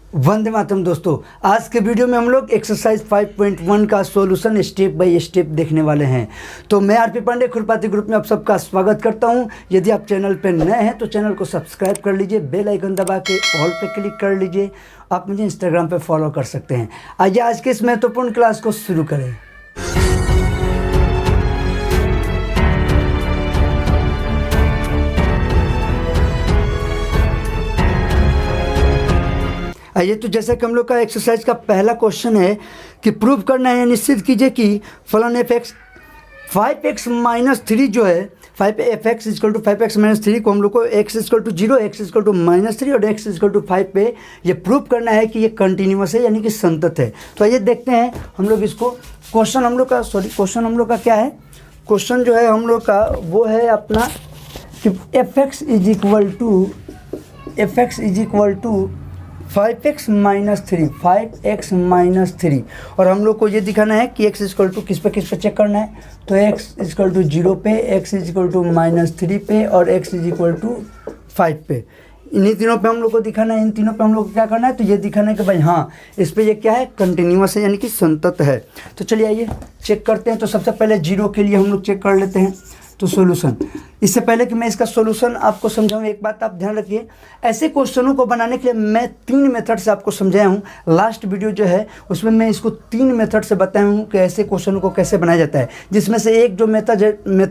वंदे मातरम दोस्तों। आज के वीडियो में हम लोग एक्सरसाइज 5.1 का सॉल्यूशन स्टेप बाय स्टेप देखने वाले हैं। तो मैं आरपी पांडे खुरपाती ग्रुप में आप सबका स्वागत करता हूं। यदि आप चैनल पर नए हैं तो चैनल को सब्सक्राइब कर लीजिए, बेल आइकन दबा के ऑल पे क्लिक कर लीजिए। आप मुझे इंस्टाग्राम पे फॉलो कर सकते हैं। आइए आज के इस महत्वपूर्ण क्लास को शुरू करें। आइए, तो जैसा कि हम लोग का एक्सरसाइज का पहला क्वेश्चन है कि प्रूव करना है, निश्चित कीजिए कि फलन fx 5x-3 जो है 5fx = 5x-3 को हम लोग को x = 0, x = -3 और x = 5 पे ये प्रूव करना है कि ये कंटिन्यूअस है, यानी कि संतत है। तो आइए देखते हैं हम लोग इसको। क्वेश्चन हम लोग का क्या है? क्वेश्चन जो है हम लोग का वो है अपना कि fx = 5x-3 और हम लोग को ये दिखाना है कि x = किस पे चेक करना है। तो x = 0 पे, x = -3 पे और x = 5 पे। इन्हीं तीनों पे हम लोग को दिखाना है। इन तीनों पे हम लोग को क्या करना है? तो ये दिखाना है कि भाई हाँ, इस पे ये क्या है, कंटिन्यूअस है, यानी कि संतत है। तो चलिए आइए चेक करते हैं। तो सबसे पहले 0 के लिए हम लोग चेक कर लेते हैं। तो सॉल्यूशन, इससे पहले कि मैं इसका सॉल्यूशन आपको समझाऊं, एक बात आप ध्यान रखिए, ऐसे क्वेश्चनों को बनाने के लिए मैं 3 मेथड से आपको समझाया हूं। लास्ट वीडियो जो है उसमें मैं इसको 3 मेथड से बताया हूं कि ऐसे क्वेश्चनों को कैसे बनाया जाता है, जिसमें से एक जो मेथड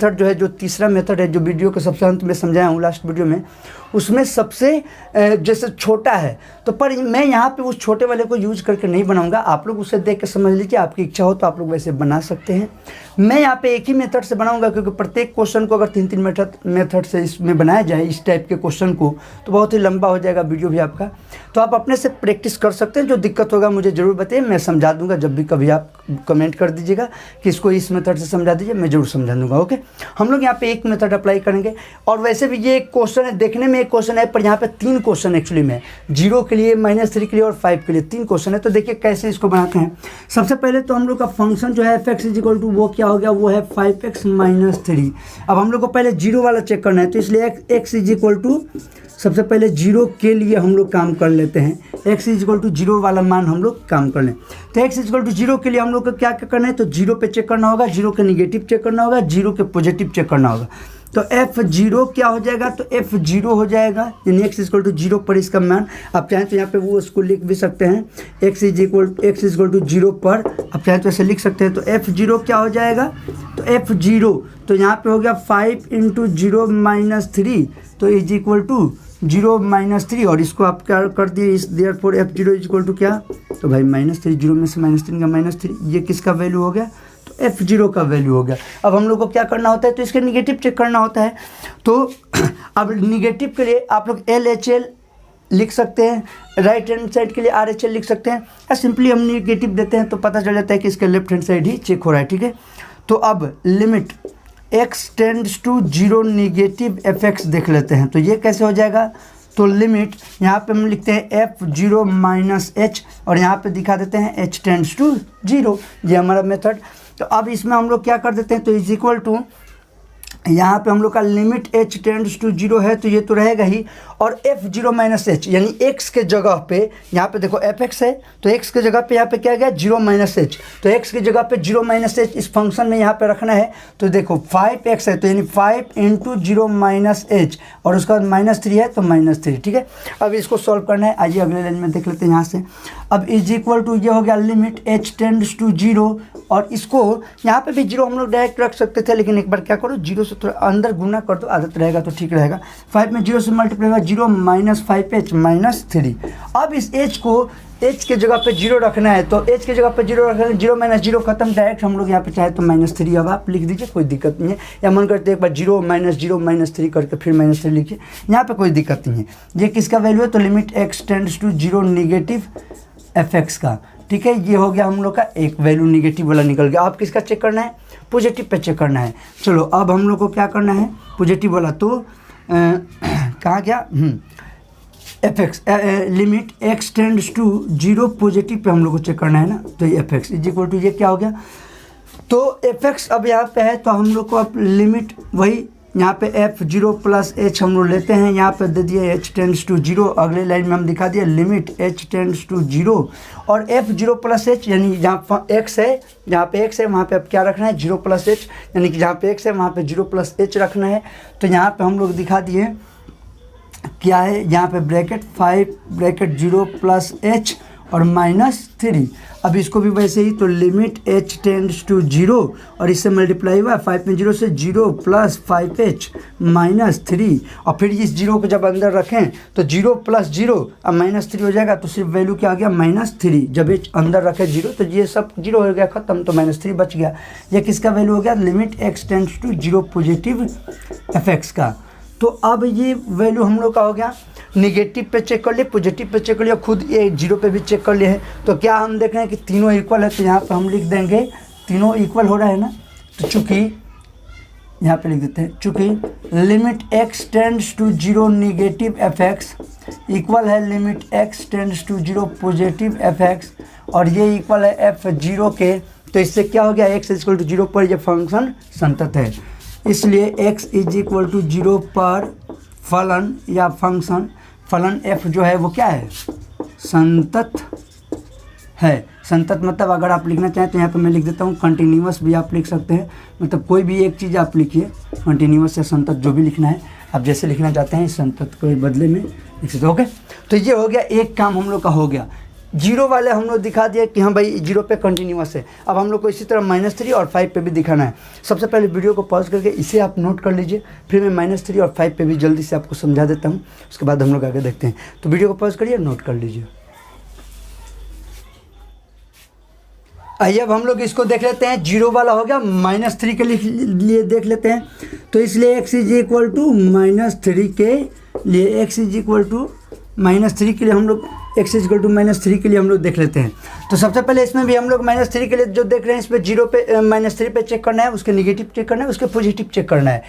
जो है, जो तीसरा मेथड है, जो वीडियो के सबसे अंत में समझाया हूँ लास्ट वीडियो में, उसमें सबसे जैसे छोटा है। तो पर मैं यहाँ पे उस छोटे वाले को यूज करके नहीं बनाऊंगा। आप लोग उसे देख के समझ लीजिए, आपकी इच्छा हो तो आप लोग वैसे बना सकते हैं। मैं यहाँ पे एक ही मेथड से बनाऊंगा, क्योंकि प्रत्येक क्वेश्चन को अगर 3-3 मेथड से इसमें बनाया जाए, इस टाइप के क्वेश्चन को, तो बहुत ही लंबा हो जाएगा वीडियो भी आपका। तो आप अपने से प्रैक्टिस कर सकते हैं। जो दिक्कत होगा मुझे ज़रूर बताइए, मैं समझा दूंगा। जब भी कभी आप कमेंट कर दीजिएगा कि इसको इस मेथड से समझा दीजिए, मैं ज़रूर समझा दूंगा। ओके, हम लोग यहाँ पे एक मेथड अप्लाई करेंगे। और वैसे भी ये एक क्वेश्चन है, देखने में एक क्वेश्चन है, पर यहाँ पे 3 क्वेश्चन एक्चुअली में, 0 के लिए, -3 के लिए और 5 के लिए 3 क्वेश्चन है। तो देखिए कैसे इसको बनाते हैं। सबसे पहले तो हम लोग का फंक्शन जो है fx = वो क्या हो गया, वो है 5x-3। अब हम लोग को पहले 0 वाला चेक करना है, तो इसलिए x = सबसे पहले 0 के लिए हम लोग काम कर लेते हैं। x = 0 वाला मान हम लोग काम कर लें। तो x = 0 के लिए हम लोग को क्या करना है? तो 0 पे चेक करना होगा, 0 के निगेटिव चेक करना होगा, 0 के पॉजिटिव चेक करना होगा। तो f0 क्या हो जाएगा? तो f0 हो जाएगा, यानी x = 0 पर इसका मान, आप चाहें तो यहाँ पे वो उसको लिख भी सकते हैं, x = 0 पर आप चाहें तो ऐसे लिख सकते हैं। तो f0 क्या हो जाएगा? तो f0 तो यहाँ पे हो गया 5 × 0 - 3, तो = 0 - 3, और इसको आप क्या कर दिए, इस देयरफॉर f0 = क्या? तो भाई -3, 0 में से -3 का -3, ये किसका वैल्यू हो गया? तो f0 का वैल्यू हो गया। अब हम लोग को क्या करना होता है? तो इसके निगेटिव चेक करना होता है। तो अब निगेटिव के लिए आप लोग LHL लिख सकते हैं, राइट हैंड साइड के लिए RHL लिख सकते हैं, या सिंपली हम निगेटिव देते हैं तो पता चल जाता है कि इसके लेफ्ट हैंड साइड ही चेक हो रहा है। ठीक है, तो अब limit x tends to 0 negative fx देख लेते हैं। तो ये कैसे हो जाएगा? तो लिमिट यहाँ पे हम लिखते हैं f0 - h और यहाँ पे दिखा देते हैं h टेंड्स टू 0। ये हमारा मेथड। तो अब इसमें हम लोग क्या कर देते हैं? तो = यहाँ पे हम लोग का लिमिट h टेंड्स टू 0 है, तो ये तो रहेगा ही, और f0 - h यानी x के जगह पे, यहाँ पे देखो fx है, तो x के जगह पे यहाँ पे क्या गया? 0 - h। तो x की जगह पे 0 - h इस फंक्शन में यहाँ पे रखना है। तो देखो 5x है, तो यानी 5 × 0 - h, और उसका बाद -3 है, तो -3। ठीक है, अब इसको सॉल्व करना है। आइए अगले लाइन में देख लेते हैं यहाँ से। अब = ये हो गया लिमिट h टेंड्स टू 0, और इसको यहाँ पे भी 0 हम लोग डायरेक्ट रख सकते थे, लेकिन एक बार क्या करो, 0 से थोड़ा अंदर गुना कर दो, आदत रहेगा तो ठीक रहेगा। 5 में 0 से मल्टीप्लाई होगा, 0 - 5h - 3। अब इस h को h के जगह पे 0 रखना है, तो h के जगह पे 0 रखना है, 0 - 0 खत्म, डायरेक्ट हम लोग यहाँ पे चाहे तो -3 अब आप लिख दीजिए, कोई दिक्कत नहीं है। या मन करते एक बार 0 - 0 - 3 करके फिर -3 लिखिए, यहाँ पे कोई दिक्कत नहीं है। ये किसका वैल्यू है? तो limit x tends to 0 negative fx का। ठीक है, ये हो गया हम लोग का एक वैल्यू, निगेटिव वाला निकल गया। आप किसका चेक करना है? पॉजिटिव पे चेक करना है। चलो अब हम लोग को क्या करना है? पॉजिटिव वाला। तो कहाँ गया? fx limit x tends to 0 positive पे हम लोग को चेक करना है ना। तो ये fx = ये क्या हो गया? तो fx अब यहाँ पे है, तो हम लोग को अब लिमिट वही यहाँ पे एफ जीरो प्लस एच हम लोग लेते हैं, यहाँ पे दे दिए एच टेंड्स टू जीरो, अगले लाइन में हम दिखा दिए limit H tends to zero और एफ जीरो प्लस एच यानी जहाँ एक्स है, जहाँ पे एक्स है वहाँ पे अब क्या रखना है जीरो प्लस एच, यानी कि जहाँ पे एक्स है वहाँ पे जीरो प्लस एच रखना है। तो यहाँ पे हम लोग दिखा दिए क्या है, यहाँ पे bracket 5 bracket zero plus H और -3। अब इसको भी वैसे ही, तो limit h tends to zero और इससे मल्टीप्लाई हुआ 5 में 0 से 0 प्लस 5h -3 और फिर इस जीरो को जब अंदर रखें तो 0 प्लस 0 अब -3 हो जाएगा, तो सिर्फ वैल्यू क्या आ गया -3। जब h अंदर रखे 0 तो ये सब 0 हो गया ख़त्म, तो -3 बच गया। ये किसका वैल्यू हो गया, limit x tends to zero positive fx का। तो अब ये वैल्यू हम लोग का हो गया, निगेटिव पे चेक कर लिए, पॉजिटिव पे चेक कर लिया, खुद ये जीरो पे भी चेक कर लिए है। तो क्या हम देख रहे हैं कि तीनों इक्वल है, तो यहाँ पे हम लिख देंगे तीनों इक्वल हो रहा है ना। तो चूँकि यहाँ पे लिख देते हैं, चूँकि limit x tends to zero negative fx equal है limit x tends to zero positive fx और ये इक्वल है f0 के, तो इससे क्या हो गया, x इक्वल टू जीरो पर ये फंक्शन संतत है, इसलिए x is equal to zero पर फलन या फंक्शन फलन f जो है वो क्या है, संतत है। संतत मतलब अगर आप लिखना चाहें तो यहाँ पे मैं लिख देता हूँ, कंटिन्यूअस भी आप लिख सकते हैं, मतलब कोई भी एक चीज़ आप लिखिए, कंटिन्यूअस या संतत जो भी लिखना है आप जैसे लिखना चाहते हैं संतत को बदले में लिख सकते हो। ओके, तो ये हो गया एक काम हम लोग का हो गया। जीरो वाले हम लोग दिखा दिए कि हाँ भाई जीरो पे कंटिन्यूअस है। अब हम लोग को इसी तरह -3 और 5 पे भी दिखाना है। सबसे पहले वीडियो को पॉज करके इसे आप नोट कर लीजिए, फिर मैं -3 और 5 पे भी जल्दी से आपको समझा देता हूँ, उसके बाद हम लोग आगे देखते हैं। तो वीडियो को पॉज करिए, नोट कर लीजिए। आइए अब हम लोग इसको देख लेते हैं। जीरो वाला हो गया, -3 के लिए देख लेते हैं। तो इसलिए x इज इक्वल टू -3 के लिए, x इज इक्वल टू -3 के लिए हम लोग x इज इक्वल टू -3 के लिए हम लोग देख लेते हैं। तो सबसे पहले इसमें भी हम लोग -3 के लिए जो देख रहे हैं, इस पर जीरो पे -3 पे चेक करना है, उसके निगेटिव चेक करना है, उसके पॉजिटिव चेक करना है।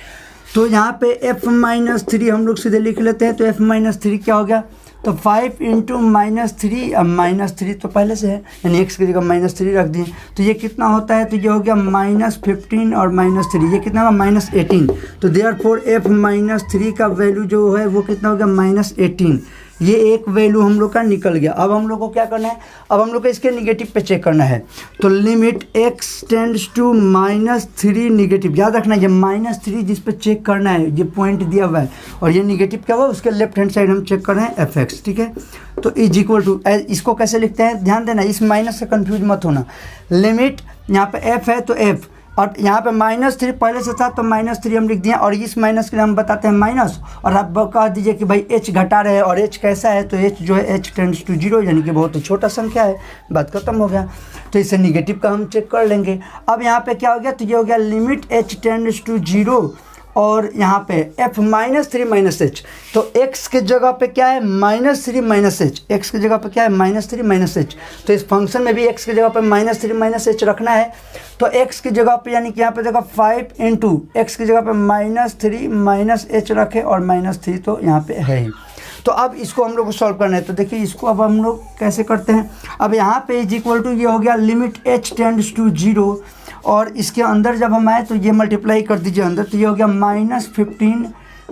तो यहाँ पे f-3 हम लोग सीधे लिख लेते हैं। तो f-3 क्या हो गया, तो 5 इंटू -3, अब -3 तो पहले से है, यानी x की जगह -3 रख दिए, तो ये कितना होता है, तो ये हो गया -15 और -3, ये कितना होगा -18। तो देयरफॉर f-3 का वैल्यू जो है वो कितना हो गया -18। ये एक वैल्यू हम लोग का निकल गया। अब हम लोग को क्या करना है, अब हम लोग को इसके निगेटिव पे चेक करना है। तो limit x tends to -3 negative, याद रखना ये -3 जिस पे चेक करना है, ये पॉइंट दिया हुआ है, और ये निगेटिव क्या हुआ उसके लेफ्ट हैंड साइड हम चेक कर रहे हैं fx, ठीक है। तो इज इक्वल टू, इसको कैसे लिखते हैं ध्यान देना, इस माइनस से कंफ्यूज मत होना। लिमिट यहाँ पे f है तो f, और यहाँ पे -3 पहले से था तो -3 हम लिख दिए, और इस माइनस के लिए हम बताते हैं माइनस, और आप कह दीजिए कि भाई h घटा रहे हैं, और h कैसा है, तो h जो है h टेंड्स टू जीरो, यानी कि बहुत ही छोटा संख्या है, बात खत्म हो गया। तो इससे निगेटिव का हम चेक कर लेंगे। अब यहाँ पे क्या हो गया, तो ये हो गया limit h tends to zero, और यहाँ पे f-3 -h, तो x के जगह पे क्या है -3 -h, x की जगह पे क्या है -3 -h, तो इस फंक्शन में भी x की जगह पे -3 -h रखना है। तो x की जगह पे यानी कि यहाँ पे जगह 5 इंटू x की जगह पे -3 -h रखे, और -3 तो यहाँ पे है ही। तो अब इसको हम लोग को सॉल्व करना है। तो देखिए इसको अब हम लोग कैसे करते हैं। अब यहाँ पे इज इक्वल टू, ये हो गया limit h tends to zero, और इसके अंदर जब हम आए तो ये मल्टीप्लाई कर दीजिए अंदर, तो ये हो गया -15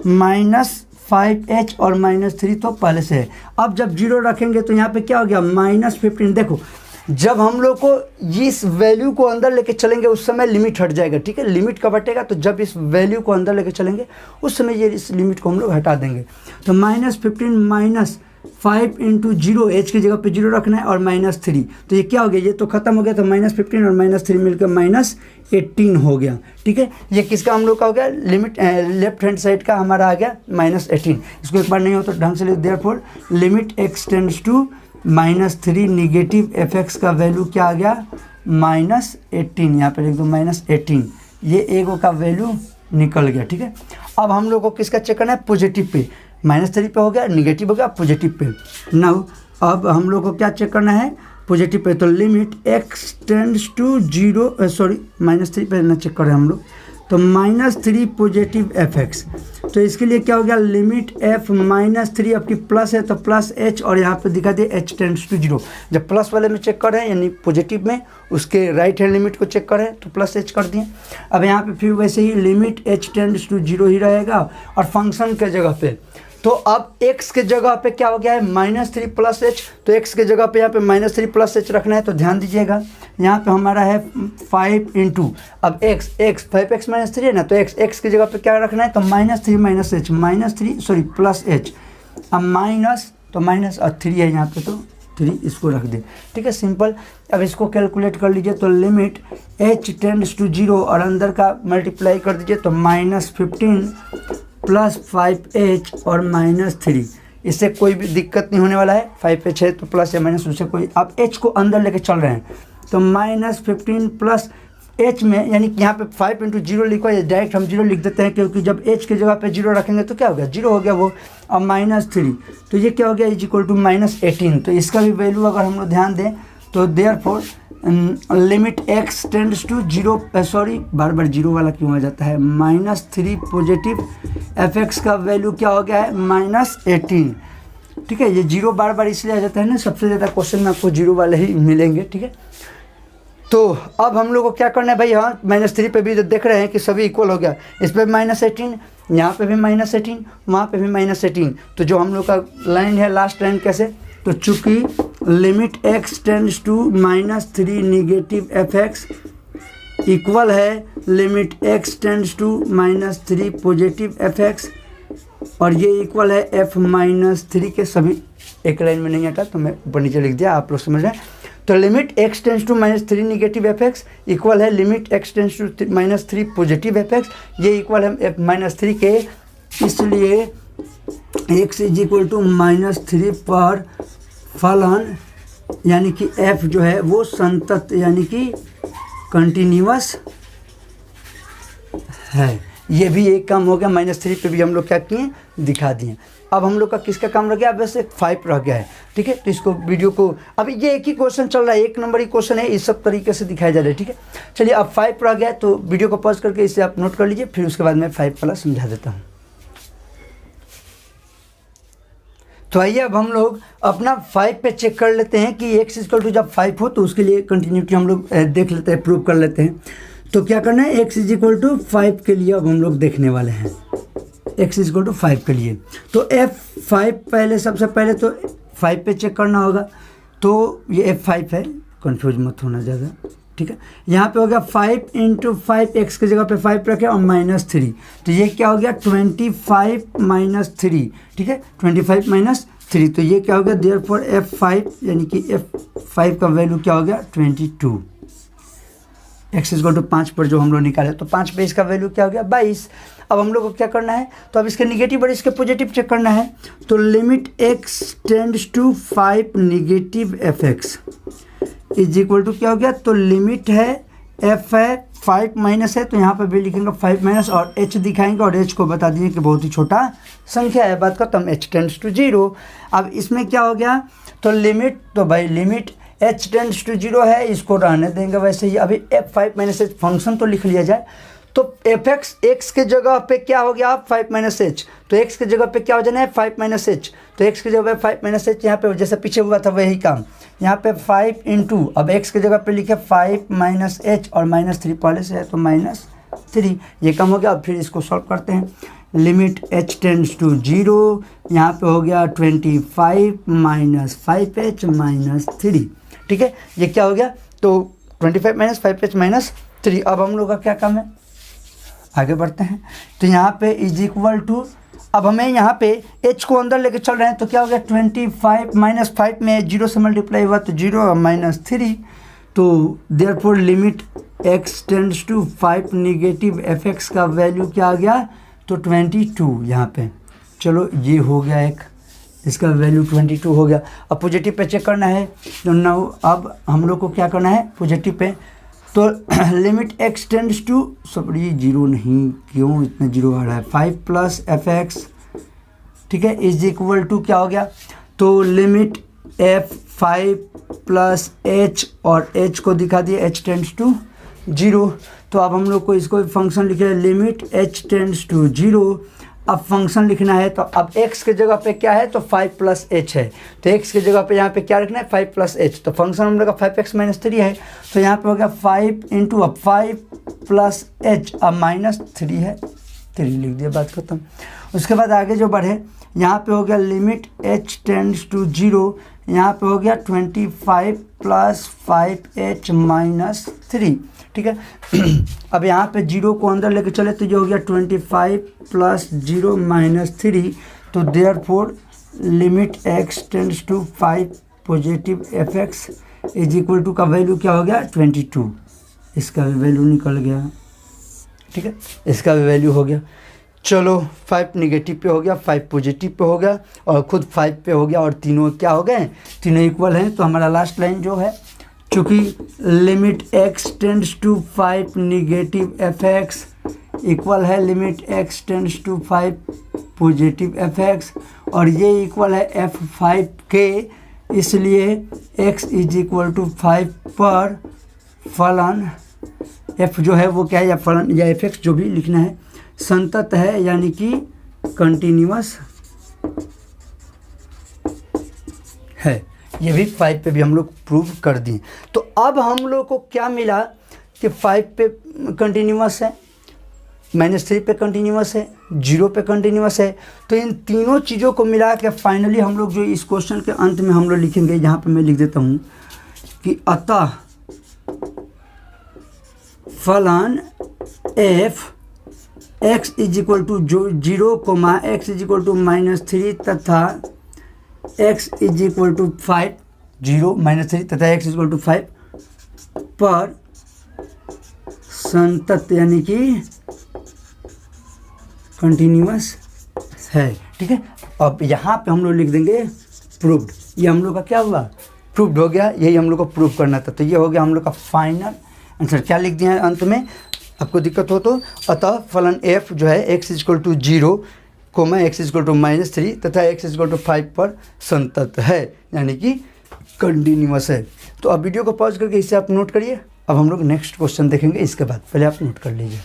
-5h और -3 तो पहले से है। अब जब जीरो रखेंगे तो यहाँ पे क्या हो गया -15। देखो जब हम लोग को इस वैल्यू को अंदर लेके चलेंगे उस समय लिमिट हट जाएगा, ठीक है। लिमिट कब हटेगा, तो जब इस वैल्यू को अंदर लेके चलेंगे उस समय ये इस लिमिट को हम लोग हटा देंगे। तो -15 -5 इंटू जीरो, एच की जगह पे जीरो रखना है, और -3, तो ये क्या हो गया, ये तो खत्म हो गया, तो -15 और -3 मिलकर -18 हो गया, ठीक है। ये किसका हम लोग का हो गया, लिमिट लेफ्ट हैंड साइड का हमारा आ गया -18। इसको एक बार नहीं हो तो ढंग से लिख, therefore limit x tends to -3 negative fx का वैल्यू क्या आ गया -18, यहाँ पे लिख दो -18, ये एगो का वैल्यू निकल गया, ठीक है। अब हम लोग को किसका चेक करना है, पॉजिटिव पे, -3 पे हो गया, निगेटिव हो गया, पॉजिटिव पे। नाउ अब हम लोग को क्या चेक करना है, पॉजिटिव पे। तो limit x tends to zero, sorry -3 पे ना चेक करें हम लोग, तो -3 पॉजिटिव fx। तो इसके लिए क्या हो गया, लिमिट f -3 आपकी प्लस है तो प्लस h, और यहाँ पे दिखा दिए h टेंड्स टू 0। जब प्लस वाले में चेक कर रहे हैं यानी पॉजिटिव में, उसके राइट हैंड लिमिट को चेक कर रहे हैं तो प्लस h कर दिए। अब यहाँ पे फिर वैसे ही लिमिट h टेंड्स टू 0 ही रहेगा, और फंक्शन के जगह पे तो अब x के जगह पे क्या हो गया है -3 प्लस h, तो x के जगह पे यहाँ पे -3 प्लस h रखना है। तो ध्यान दीजिएगा यहाँ पे हमारा है 5 इंटू, अब x 5x -3 है ना, तो x की जगह पे क्या रखना है, तो -3 प्लस h, अब माइनस तो माइनस और 3 है यहाँ पे तो 3 इसको रख दें, ठीक है, सिंपल। अब इसको कैलकुलेट कर लीजिए तो लिमिट h टेंड्स टू 0 और अंदर का मल्टीप्लाई कर दीजिए तो -15 प्लस 5h और -3, इससे कोई भी दिक्कत नहीं होने वाला है। 5h है तो प्लस या माइनस उससे कोई, आप h को अंदर लेके चल रहे हैं तो -15 प्लस h में, यानी कि यहाँ पे 5 इंटू 0 लिखो, या डायरेक्ट हम 0 लिख देते हैं क्योंकि जब h की जगह पे 0 रखेंगे तो क्या हो गया, 0 हो गया वो। अब -3 तो ये क्या हो गया, =-18। तो इसका भी वैल्यू अगर हम लोग ध्यान दें तो therefore limit x tends to 0, बार बार 0 वाला क्यों आ जाता है, -3 पॉजिटिव fx का वैल्यू क्या हो गया है, -18, ठीक है। ये 0 बार बार इसलिए आ जाता है ना, सबसे ज़्यादा क्वेश्चन में आपको 0 वाले ही मिलेंगे, ठीक है। तो अब हम लोग को क्या करना है भाई, हाँ -3 पे भी देख रहे हैं कि सभी इक्वल हो गया, इस पर -18, यहाँ पे भी -18, वहाँ पे भी -18। तो जो हम लोग का लाइन है लास्ट लाइन कैसे, तो चूँकि limit x tends to -3 negative fx equal है limit x tends to -3 positive fx, और ये इक्वल है f -3 के, सभी एक लाइन में नहीं आता तो मैं ऊपर नीचे लिख दिया, आप लोग समझ रहे हैं। तो limit x tends to -3 negative fx equal है limit x tends to -3 positive fx, ये इक्वल है -3 के, इसलिए x =-3 पर फलन, यानी कि f जो है वो संतत यानी कि कंटिन्यूअस है। ये भी एक काम हो गया, -3 पे भी हम लोग क्या किए, दिखा दिए। अब हम लोग का किसका काम रह गया, अब वैसे 5 रह गया है, ठीक है। तो इसको वीडियो को, अभी ये एक ही क्वेश्चन चल रहा है, 1 नंबर ही क्वेश्चन है, इस सब तरीके से दिखाया जा रहा है, ठीक है। चलिए अब 5 रह गया है तो वीडियो को पॉज करके इसे आप नोट कर लीजिए, फिर उसके बाद मैं 5 वाला समझा देता हूँ। तो आइए अब हम लोग अपना 5 पे चेक कर लेते हैं कि x = जब 5 हो तो उसके लिए कंटिन्यूटी हम लोग देख लेते हैं, प्रूव कर लेते हैं। तो क्या करना है, x = 5 के लिए अब हम लोग देखने वाले हैं, x = 5 के लिए। तो f5 पहले, सबसे पहले तो 5 पे चेक करना होगा, तो ये f5 है, कंफ्यूज मत होना ज़्यादा, ठीक है। यहाँ पे हो गया 5 इंटू 5, x की जगह पे 5 रखे और -3, तो ये क्या हो गया 25 - 3, ठीक है, 25 - 3, तो ये क्या हो गया, देयरफॉर f5 यानी कि f5 का वैल्यू क्या हो गया 22। x = 5 पर जो हम लोग निकाले तो 5 पे इसका वैल्यू क्या हो गया 22। अब हम लोग को क्या करना है, तो अब इसके निगेटिव और इसके पॉजिटिव चेक करना है। तो limit x tends to 5 negative fx = क्या हो गया, तो लिमिट है f है 5 माइनस है, तो यहाँ पे भी लिखेंगे 5 माइनस और h दिखाएंगे, और h को बता दिए कि बहुत ही छोटा संख्या है, बात खत्म, h टेंड्स टू 0। अब इसमें क्या हो गया, तो लिमिट, तो भाई लिमिट h टेंड्स टू 0 है, इसको रहने देंगे वैसे ही। अभी f5 - h फंक्शन तो लिख लिया जाए, तो fx x के जगह पे क्या हो गया, 5 - h, तो x के जगह पे क्या हो जाना है 5 - h, तो x की जगह पे 5 - h, यहाँ पे जैसे पीछे हुआ था वही काम, यहाँ पे 5 इंटू, अब x की जगह पे लिखे 5 - h और -3 पहले से है तो -3, ये कम हो गया। अब फिर इसको सॉल्व करते हैं, लिमिट h टेंड्स टू 0, यहाँ पे हो गया 25 - 5h - 3, ठीक है, ये क्या हो गया, तो 25 - 5h - 3। अब हम लोग का क्या काम है, आगे बढ़ते हैं। तो यहाँ पे =, अब हमें यहाँ पे h को अंदर लेके चल रहे हैं, तो क्या हो गया 25 - 5 में 0 से मल्टीप्लाई हुआ तो 0 और -3, तो therefore limit x tends to 5 negative fx का वैल्यू क्या आ गया, तो 22 यहाँ पे। चलो ये हो गया एक, इसका वैल्यू 22 हो गया। अब पॉजिटिव पे चेक करना है, तो नाउ अब हम लोग को क्या करना है पॉजिटिव पे, तो limit x tends to, sorry 0 नहीं, क्यों इतना 0 आ रहा है, 5 प्लस fx, ठीक है, = क्या हो गया, तो लिमिट f5 प्लस h, और h को दिखा दिए h टेंड्स टू 0, तो अब हम लोग को इसको फंक्शन लिखे लिमिट h टेंड्स टू 0। अब फंक्शन लिखना है तो अब x के जगह पे क्या है तो 5 + h है, तो x के जगह पे यहाँ पे क्या रखना है 5 + h। तो फंक्शन हम लोग का 5x - 3 है, तो यहाँ पे हो गया 5 × अब 5 + h, अब -3 है, 3 लिख दिया, बात खत्म। उसके बाद आगे जो बढ़े यहाँ पे हो गया लिमिट h टेंड्स टू 0, यहाँ पे हो गया 25 + 5h - 3, ठीक है। अब यहाँ पे 0 को अंदर लेके चले तो ये हो गया 25 + 0 - 3, तो therefore limit x tends to 5 positive fx is equal to का वैल्यू क्या हो गया 22, इसका भी वैल्यू निकल गया, ठीक है, इसका भी वैल्यू हो गया। चलो 5 नेगेटिव पे हो गया, 5 पॉजिटिव पे हो गया और खुद 5 पे हो गया और तीनों क्या हो गए, तीनों इक्वल हैं। तो हमारा लास्ट लाइन जो है, चूँकि limit x tends to 5 negative fx equal है limit x tends to 5 positive fx और ये इक्वल है f5 के, इसलिए x इज इक्वल टू 5 पर फलन f जो है वो क्या है या फलन या fx जो भी लिखना है संतत है, यानी कि कंटिन्यूअस है। ये भी 5 पे भी हम लोग प्रूव कर दिए। तो अब हम लोग को क्या मिला कि 5 पे कंटिन्यूअस है, -3 पे कंटिन्यूअस है, 0 पे कंटिन्यूअस है। तो इन तीनों चीज़ों को मिला के फाइनली हम लोग जो इस क्वेश्चन के अंत में हम लोग लिखेंगे, यहाँ पे मैं लिख देता हूँ कि अतः फलन f x is equal to 0, x is equal to -3 तथा x इज इक्वल टू 5, 0 -3 तथा x इज इक्वल टू 5 पर संतत यानी कि कंटिन्यूअस है, ठीक है। अब यहाँ पे हम लोग लिख देंगे प्रूव्ड, ये हम लोग का क्या हुआ प्रूव्ड हो गया, यही हम लोग को प्रूव करना था। तो ये हो गया हम लोग का फाइनल आंसर। क्या लिख दिया है अंत में, आपको दिक्कत हो तो अतः फलन f जो है x is equal to 0, x is equal to -3 तथा x इज इक्वल टू 5 पर संतत है, यानी कि कंटिन्यूअस है। तो अब वीडियो को पॉज करके इसे आप नोट करिए। अब हम लोग नेक्स्ट क्वेश्चन देखेंगे, इसके बाद पहले आप नोट कर लीजिए।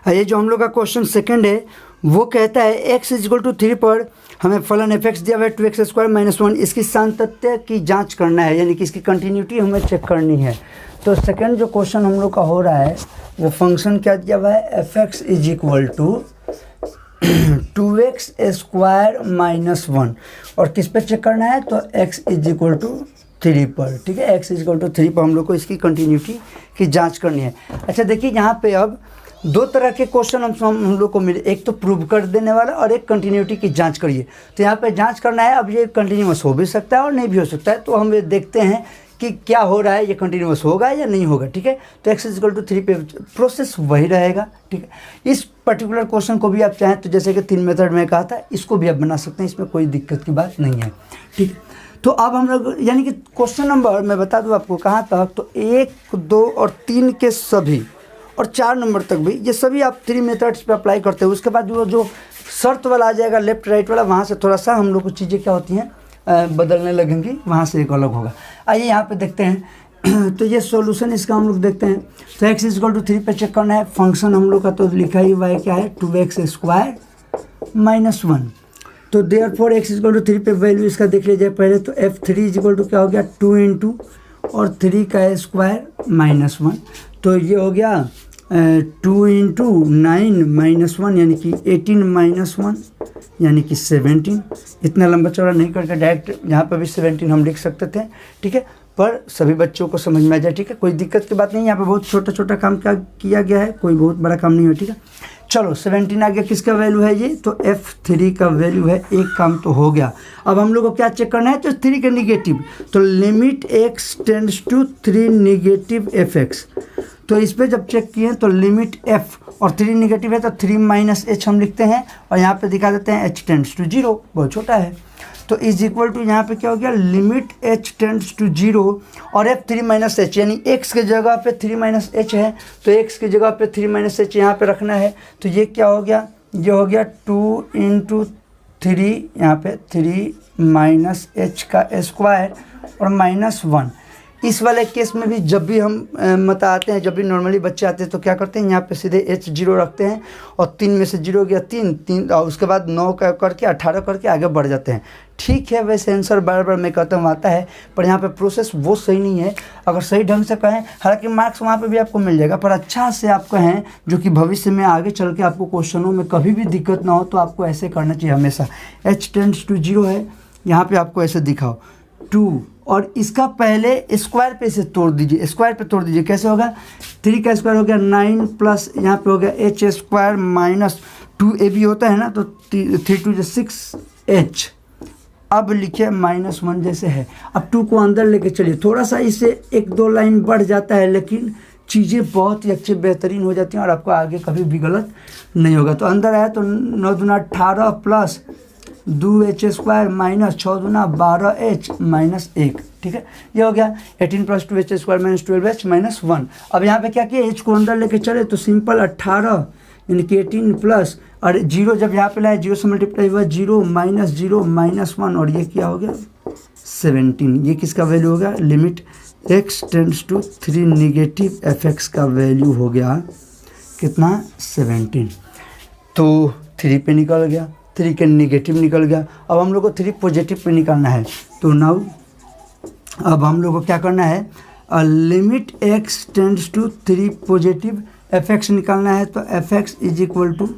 ये जो हम लोग का क्वेश्चन सेकंड है वो कहता है x इज इक्वल टू 3 पर हमें फलन f(x) दिया हुआ है 2x² - 1, इसकी सातत्य की जांच करना है, यानी कि इसकी कंटिन्यूटी हमें चेक करनी है। तो सेकंड जो क्वेश्चन हम लोग का हो रहा है वो फंक्शन क्या दिया हुआ है f(x) is equal to 2x² - 1 और किस पे चेक करना है तो x इज इक्वल टू 3 पर, ठीक है, x इज इक्वल टू 3 पर हम लोग को इसकी कंटिन्यूटी की जाँच करनी है। अच्छा देखिए यहाँ पे अब दो तरह के क्वेश्चन हम लोग को मिले, एक तो प्रूव कर देने वाला और एक कंटिन्यूटी की जांच करिए। तो यहाँ पे जांच करना है, अब ये कंटिन्यूअस हो भी सकता है और नहीं भी हो सकता है, तो हम ये देखते हैं कि क्या हो रहा है, ये कंटिन्यूअस होगा या नहीं होगा, ठीक है। तो x इज इक्वल टू 3 पे प्रोसेस वही रहेगा, ठीक है। इस पर्टिकुलर क्वेश्चन को भी आप चाहें तो जैसे कि 3 मेथड में कहा था, इसको भी आप बना सकते हैं, इसमें कोई दिक्कत की बात नहीं है, ठीक है। तो अब हम लोग यानी कि क्वेश्चन नंबर मैं बता दूँ आपको कहाँ तक, तो 1, 2 और 3 के सभी और 4 नंबर तक भी ये सभी आप 3 मेथड्स पे अप्लाई करते हो। उसके बाद जो शर्त वाला आ जाएगा लेफ्ट राइट वाला, वहाँ से थोड़ा सा हम लोग को चीज़ें क्या होती हैं बदलने लगेंगी, वहाँ से एक अलग होगा। आइए यहाँ पे देखते हैं। तो ये सॉल्यूशन इसका हम लोग देखते हैं। तो x इज इक्वल टू 3 पे चेक करना है। फंक्शन हम लोग का तो लिखा ही हुआ है क्या है 2x² - 1। तो therefore x is equal to 3 पे वैल्यू इसका देख लीजिए पहले। तो f3 इज इक्वल टू क्या हो गया 2 × और 3 का स्क्वायर -1, तो ये हो गया 2 × 9 - 1 यानी कि 18 - 1 यानी कि 17। इतना लंबा चौड़ा नहीं करके डायरेक्ट यहाँ पर भी 17 हम लिख सकते थे, ठीक है, पर सभी बच्चों को समझ में आ जाए, ठीक है, कोई दिक्कत की बात नहीं। यहाँ पे बहुत छोटा छोटा काम क्या किया गया है, कोई बहुत बड़ा काम नहीं है, ठीक है। चलो 17 आ गया, किसका वैल्यू है ये, तो f3 का वैल्यू है, एक काम तो हो गया। अब हम लोग को क्या चेक करना है, तो 3 के निगेटिव, तो limit x tends to 3 negative fx। तो इस पर जब चेक किए तो लिमिट f और 3 नेगेटिव है तो 3 - h हम लिखते हैं और यहाँ पे दिखा देते हैं h टेंड्स टू 0, बहुत छोटा है। तो इज इक्वल टू यहाँ पे क्या हो गया लिमिट h टेंड्स टू 0 और f3 - h, यानी x के जगह पे 3 - h है तो x की जगह पे 3 - h यहाँ पे रखना है। तो ये क्या हो गया, ये हो गया 2 × 3 यहाँ पे 3 माइनस एच का स्क्वायर और -1। इस वाले केस में भी जब भी हम आते हैं, जब भी नॉर्मली बच्चे आते हैं तो क्या करते हैं, यहाँ पे सीधे h 0 रखते हैं और 3 में से 0 गया 3 और उसके बाद 9 करके 18 करके आगे बढ़ जाते हैं। ठीक है, वैसे आंसर बार बार मैं कहता हूँ आता है, पर यहाँ पे प्रोसेस वो सही नहीं है। अगर सही ढंग से कहें, हालांकि मार्क्स वहाँ पे भी आपको मिल जाएगा, पर अच्छा से आप कहें जो कि भविष्य में आगे चल के आपको क्वेश्चनों में कभी भी दिक्कत ना हो, तो आपको ऐसे करना चाहिए हमेशा। h टेंड्स टू 0 है, यहाँ पर आपको ऐसे दिखाओ 2 और इसका पहले स्क्वायर पे से तोड़ दीजिए, स्क्वायर पे तोड़ दीजिए। कैसे होगा, 3 का स्क्वायर हो गया 9 प्लस यहाँ पे हो गया h स्क्वायर माइनस 2ab होता है ना, तो 3 2 6h। अब लिखिए -1 जैसे है। अब 2 को अंदर लेके चलिए, थोड़ा सा इससे 1-2 लाइन बढ़ जाता है, लेकिन चीज़ें बहुत ही अच्छी बेहतरीन हो जाती हैं और आपको आगे कभी भी गलत नहीं होगा। तो अंदर आया तो 9 दूना 18 प्लस 2h स्क्वायर माइनस 6 दूना 12h माइनस 1। ठीक है, ये हो गया 18 plus 2h square minus 12h minus 1। अब यहाँ पे क्या किया, h को अंदर लेके चले तो सिंपल 18 यानी कि 18 प्लस और 0 जब यहाँ पे लाए 0 से मल्टीप्लाई हुआ 0 माइनस 1 और ये क्या हो गया 17। ये किसका वैल्यू हो गया, limit x tends to 3 negative fx का वैल्यू हो गया कितना 17। तो 3 पे निकल गया, 3 के निगेटिव निकल गया। अब हम लोग को 3 पॉजिटिव पे निकालना है, तो नाउ अब हम लोग को क्या करना है, limit x tends to 3 positive fx निकालना है। तो fx इज इक्वल टू,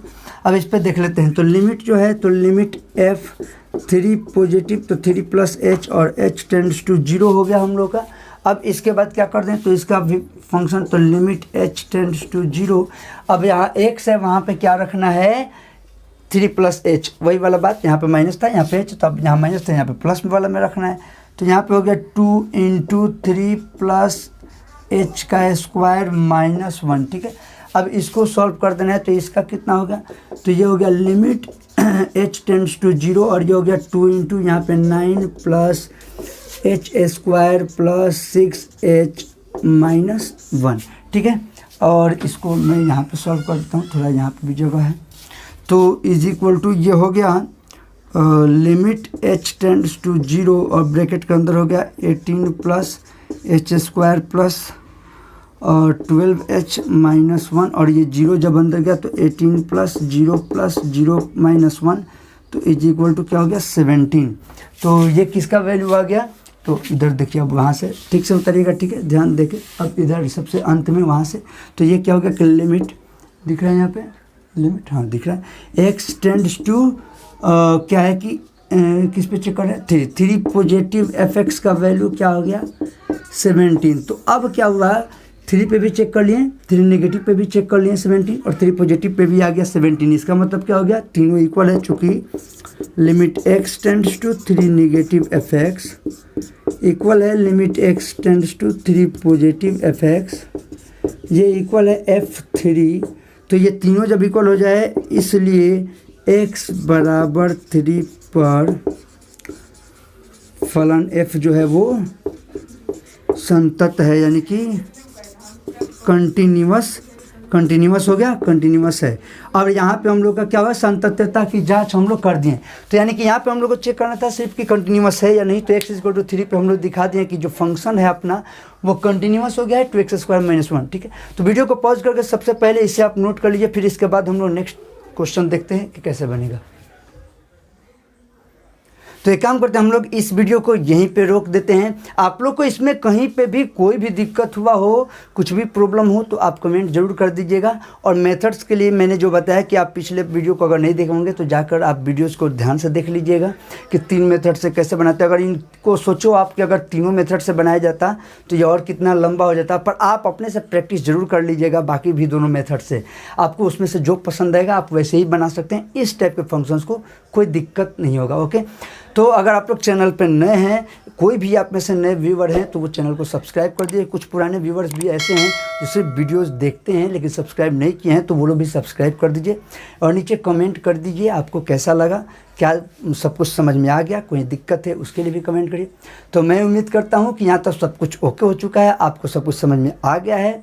अब इस पे देख लेते हैं, तो लिमिट जो है तो लिमिट f 3 पॉजिटिव तो 3 प्लस h और h टेंड्स टू 0 हो गया हम लोग का। अब इसके बाद क्या कर दें, तो इसका भी फंक्शन तो लिमिट h टेंड्स टू 0। अब यहाँ x है, वहाँ पे क्या रखना है 3 प्लस h, वही वाला बात, यहाँ पे माइनस था यहाँ पे h, तो अब यहाँ माइनस था यहाँ पे प्लस वाला में रखना है। तो यहाँ पे हो गया 2 इंटू 3 प्लस h का स्क्वायर माइनस 1। ठीक है, अब इसको सॉल्व कर देना है, तो इसका कितना हो गया, तो ये हो गया लिमिट h टेंड्स टू 0 और ये हो गया 2 इंटू यहाँ पे 9 plus h square plus 6h minus 1। ठीक है, और इसको मैं यहाँ पे सॉल्व कर देता हूँ, थोड़ा यहाँ पे भी जगह है। तो इज इक्वल टू ये हो गया लिमिट h टेंड्स टू 0 और ब्रैकेट के अंदर हो गया 18 प्लस h स्क्वायर प्लस और 12h माइनस 1 और ये 0 जब अंदर गया तो 18 प्लस 0 माइनस 1, तो इज इक्वल टू क्या हो गया 17। तो ये किसका वैल्यू आ गया, तो इधर देखिए, अब वहाँ से ठीक से उतरिएगा। ठीक है, ध्यान देके, अब इधर सबसे अंत में वहाँ से, तो ये क्या हो गया कि लिमिट दिख रहा है यहाँ पे, लिमिट हाँ दिख रहा है, x टेंड्स टू क्या है कि किस पे चेक कर रहे हैं 3 पॉजिटिव fx का वैल्यू क्या हो गया 17। तो अब क्या हुआ, 3 पे भी चेक कर लिए, 3 नेगेटिव पे भी चेक कर लिए 17 और 3 पॉजिटिव पे भी आ गया 17। इसका मतलब क्या हो गया, तीनों इक्वल है, चूँकि limit x tends to 3 negative fx equal है limit x tends to 3 positive fx, ये इक्वल है f3। तो ये तीनों जब इक्वल हो जाए, इसलिए x बराबर 3 पर फलन f जो है वो संतत है, यानी कि कंटिन्यूअस हो गया, कंटिन्यूअस है। अब यहाँ पे हम लोग का क्या हुआ, संततता की जांच हम लोग कर दिए। तो यानी कि यहाँ पे हम लोग को चेक करना था सिर्फ कि कंटिन्यूअस है या नहीं। तो x इक्वल टू 3 पे हम लोग दिखा दिए कि जो फंक्शन है अपना वो कंटिन्यूअस हो गया है 2x स्क्वायर माइनस 1। ठीक है, तो वीडियो को पॉज करके सबसे पहले इसे आप नोट कर लीजिए, फिर इसके बाद हम लोग नेक्स्ट क्वेश्चन देखते हैं कि कैसे बनेगा। तो एक काम करते हैं, हम लोग इस वीडियो को यहीं पे रोक देते हैं। आप लोग को इसमें कहीं पे भी कोई भी दिक्कत हुआ हो, कुछ भी प्रॉब्लम हो, तो आप कमेंट जरूर कर दीजिएगा। और मेथड्स के लिए मैंने जो बताया कि आप पिछले वीडियो को अगर नहीं देखे होंगे तो जाकर आप वीडियोस को ध्यान से देख लीजिएगा कि 3 मेथड से कैसे बनाते हैं। अगर इनको सोचो आप कि अगर तीनों मेथड से बनाया जाता तो ये और कितना लंबा हो जाता, पर आप अपने से प्रैक्टिस जरूर कर लीजिएगा बाकी भी दोनों मेथड से। आपको उसमें से जो पसंद आएगा आप वैसे ही बना सकते हैं। इस टाइप के फंक्शंस को कोई दिक्कत नहीं होगा। ओके, तो अगर आप लोग चैनल पर नए हैं, कोई भी आप में से नए व्यूवर हैं, तो वो चैनल को सब्सक्राइब कर दीजिए। कुछ पुराने व्यूवर्स भी ऐसे हैं जो सिर्फ वीडियोस देखते हैं लेकिन सब्सक्राइब नहीं किए हैं, तो वो लोग भी सब्सक्राइब कर दीजिए। और नीचे कमेंट कर दीजिए आपको कैसा लगा, क्या सब कुछ समझ में आ गया, कोई दिक्कत है उसके लिए भी कमेंट करिए। तो मैं उम्मीद करता हूँ कि यहाँ तक सब कुछ ओके हो चुका है, आपको सब कुछ समझ में आ गया है।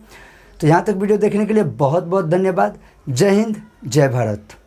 तो यहाँ तक वीडियो देखने के लिए बहुत बहुत धन्यवाद। जय हिंद, जय भारत।